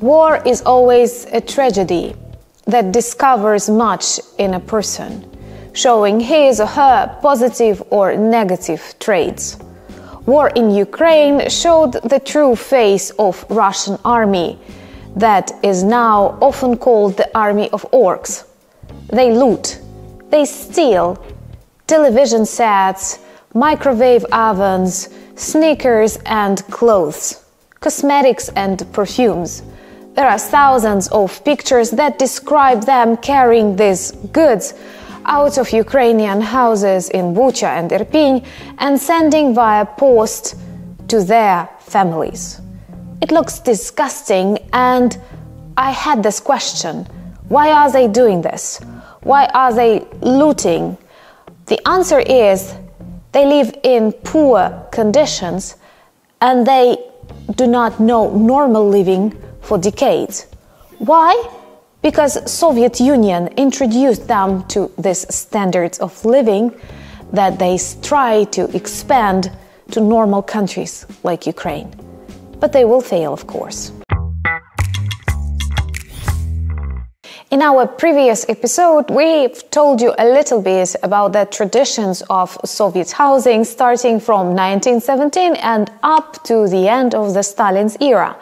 War is always a tragedy that discovers much in a person, showing his or her positive or negative traits. War in Ukraine showed the true face of Russian army that is now often called the army of orcs. They loot, they steal television sets, microwave ovens, sneakers and clothes, cosmetics and perfumes. There are thousands of pictures that describe them carrying these goods out of Ukrainian houses in Bucha and Irpin and sending via post to their families. It looks disgusting, and I had this question: why are they doing this? Why are they looting? The answer is they live in poor conditions and they do not know normal living for decades. Why? Because Soviet Union introduced them to these standards of living that they try to expand to normal countries like Ukraine. But they will fail, of course. In our previous episode, we've told you a little bit about the traditions of Soviet housing starting from 1917 and up to the end of the Stalin's era.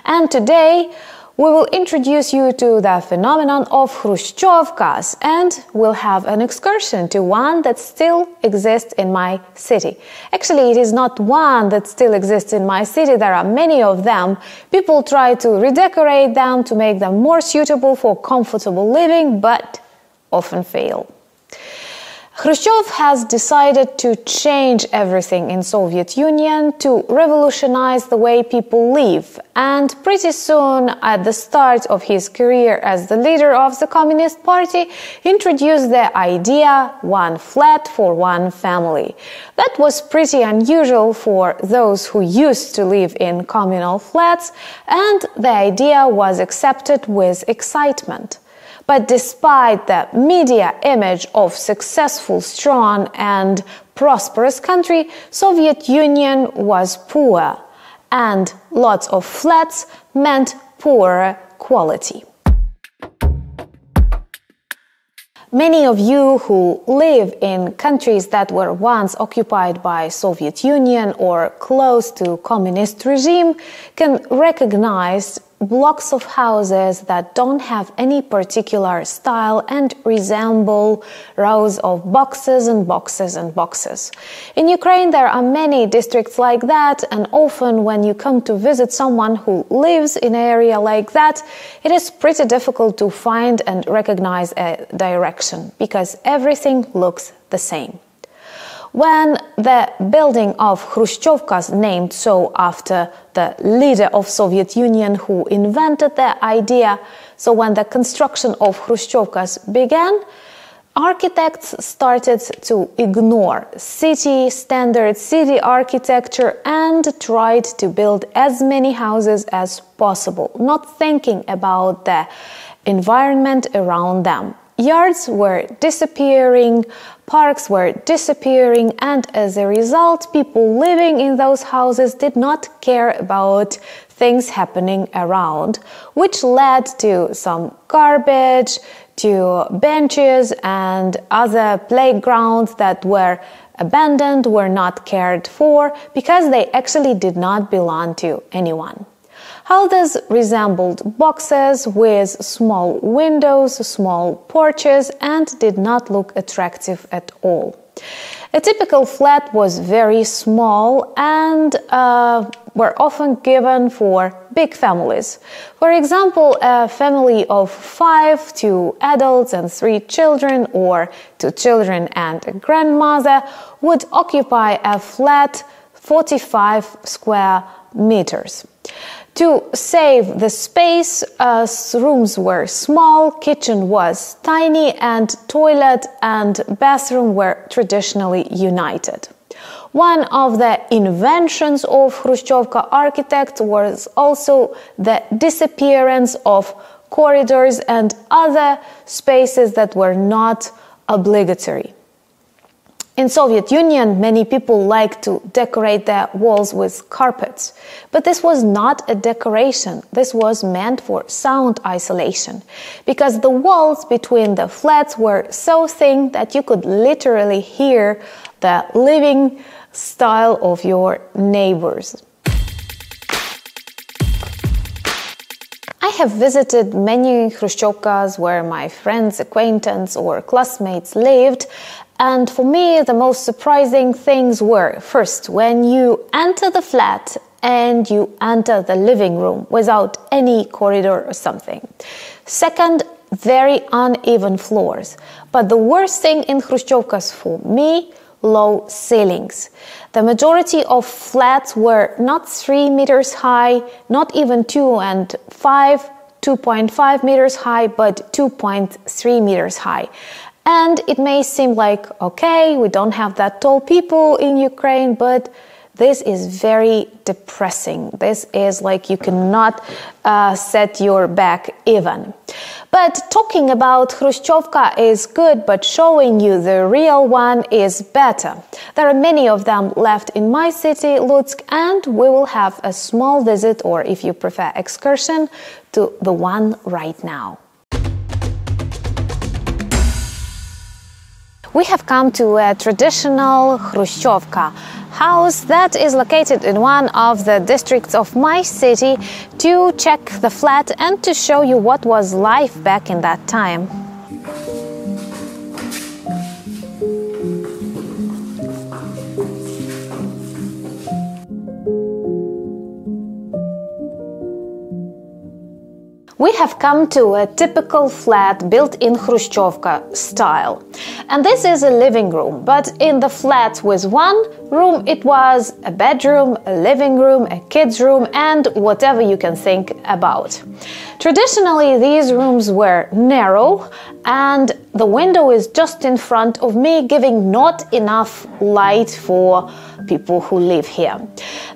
And today, we will introduce you to the phenomenon of Khrushchyovkas, and we'll have an excursion to one that still exists in my city. Actually, it is not one that still exists in my city. There are many of them. People try to redecorate them to make them more suitable for comfortable living, but often fail. Khrushchev has decided to change everything in Soviet Union to revolutionize the way people live, and pretty soon, at the start of his career as the leader of the Communist Party, introduced the idea one flat for one family. That was pretty unusual for those who used to live in communal flats, and the idea was accepted with excitement. But despite the media image of successful, strong and prosperous country, Soviet Union was poor, and lots of flats meant poorer quality. Many of you who live in countries that were once occupied by Soviet Union or close to communist regime can recognize blocks of houses that don't have any particular style and resemble rows of boxes and boxes and boxes. In Ukraine, there are many districts like that, and often when you come to visit someone who lives in an area like that, it is pretty difficult to find and recognize a direction because everything looks the same. When the building of Khrushchyovkas, named so after the leader of Soviet Union who invented the idea, so when the construction of Khrushchyovkas began, architects started to ignore city standards, city architecture, and tried to build as many houses as possible, not thinking about the environment around them. Yards were disappearing, parks were disappearing, and as a result, people living in those houses did not care about things happening around, which led to some garbage, to benches and other playgrounds that were abandoned, were not cared for, because they actually did not belong to anyone. Houses resembled boxes with small windows, small porches, and did not look attractive at all. A typical flat was very small and were often given for big families. For example, a family of 5, 2 adults and 3 children, or 2 children and a grandmother, would occupy a flat 45 square meters. To save the space, rooms were small, kitchen was tiny, and toilet and bathroom were traditionally united. One of the inventions of Khrushchyovka architects was also the disappearance of corridors and other spaces that were not obligatory. In Soviet Union, many people like to decorate their walls with carpets. But this was not a decoration. This was meant for sound isolation, because the walls between the flats were so thin that you could literally hear the living style of your neighbors. I have visited many Khrushchevkas where my friends, acquaintances or classmates lived, and for me the most surprising things were, first, when you enter the flat and you enter the living room without any corridor or something. Second, very uneven floors. But the worst thing in Khrushchevkas for me, low ceilings. The majority of flats were not 3 meters high, not even 2.5 meters high, but 2.3 meters high. And it may seem like, okay, we don't have that tall people in Ukraine, but this is very depressing. This is like you cannot set your back even. But talking about Khrushchevka is good, but showing you the real one is better. There are many of them left in my city, Lutsk, and we will have a small visit, or if you prefer excursion, to the one right now. We have come to a traditional Khrushchevka house that is located in one of the districts of my city to check the flat and to show you what was life back in that time. We have come to a typical flat built in Khrushchevka style. And this is a living room, but in the flat with one room it was a bedroom, a living room, a kid's room, and whatever you can think about. Traditionally, these rooms were narrow, and the window is just in front of me, giving not enough light for people who live here.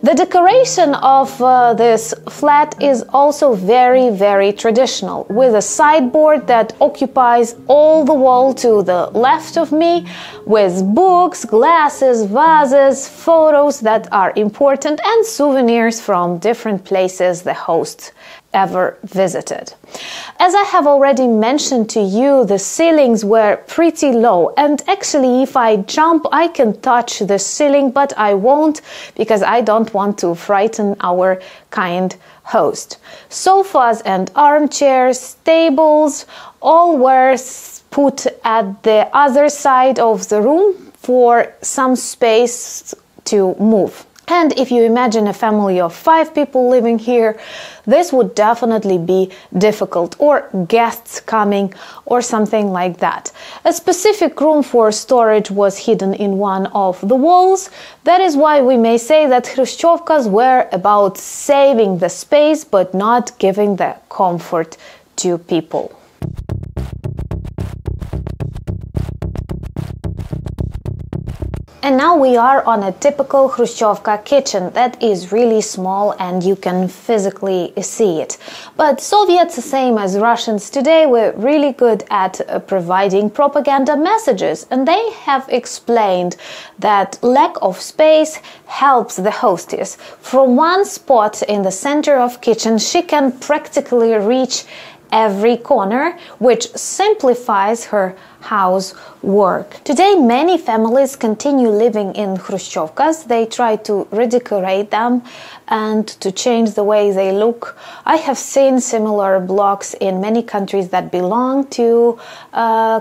The decoration of this flat is also very, very traditional, with a sideboard that occupies all the wall to the left of me, with books, glasses, vases, photos that are important, and souvenirs from different places the host ever visited. As I have already mentioned to you, the ceilings were pretty low, and actually if I jump I can touch the ceiling, but I won't because I don't want to frighten our kind host. Sofas and armchairs, tables, all were put at the other side of the room for some space to move. And if you imagine a family of 5 people living here, this would definitely be difficult, or guests coming or something like that. A specific room for storage was hidden in one of the walls. That is why we may say that Khrushchevkas were about saving the space but not giving the comfort to people. And now we are on a typical Khrushchevka kitchen that is really small and you can physically see it. But Soviets, same as Russians today, were really good at providing propaganda messages, and they have explained that lack of space helps the hostess. From one spot in the center of kitchen, she can practically reach every corner, which simplifies her housework. Today, many families continue living in Khrushchevkas. They try to redecorate them and to change the way they look. I have seen similar blocks in many countries that belong to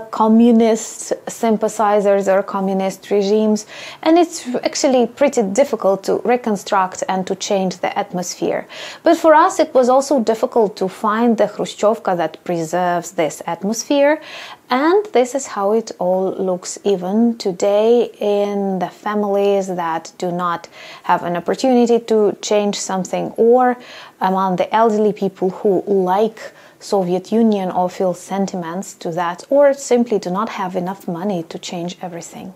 communist sympathizers or communist regimes, and it's actually pretty difficult to reconstruct and to change the atmosphere. But for us, it was also difficult to find the Khrushchevka that preserves this atmosphere. And this is how it all looks even today in the families that do not have an opportunity to change something, or among the elderly people who like Soviet Union or feel sentiments to that, or simply do not have enough money to change everything.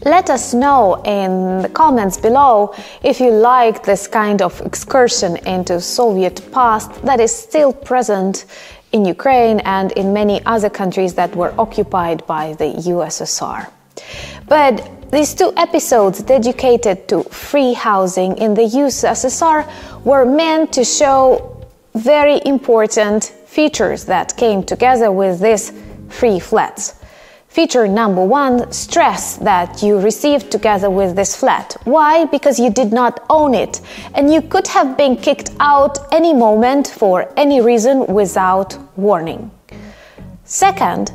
Let us know in the comments below if you like this kind of excursion into Soviet past that is still present in Ukraine and in many other countries that were occupied by the USSR. But these two episodes dedicated to free housing in the USSR were meant to show very important features that came together with these free flats. Feature number one, stress that you received together with this flat. Why? Because you did not own it, and you could have been kicked out any moment for any reason without warning. Second,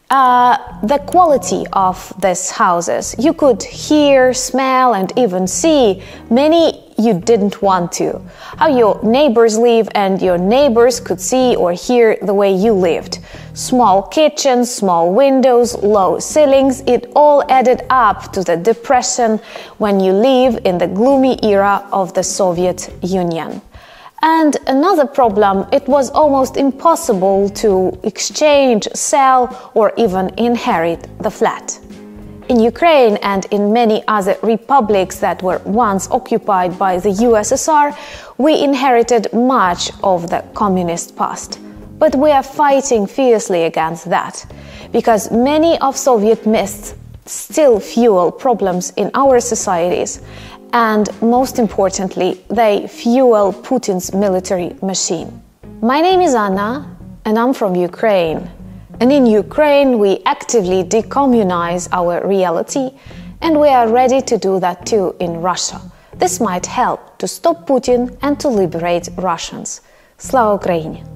the quality of these houses. You could hear, smell, and even see many you didn't want to. How your neighbors live, and your neighbors could see or hear the way you lived. Small kitchens, small windows, low ceilings, it all added up to the depression when you live in the gloomy era of the Soviet Union. And another problem, it was almost impossible to exchange, sell, or even inherit the flat. In Ukraine and in many other republics that were once occupied by the USSR, we inherited much of the communist past. But we are fighting fiercely against that, because many of Soviet myths still fuel problems in our societies, and most importantly, they fuel Putin's military machine. My name is Anna, and I'm from Ukraine. And in Ukraine, we actively decommunize our reality, and we are ready to do that too in Russia. This might help to stop Putin and to liberate Russians. Slava Ukraini!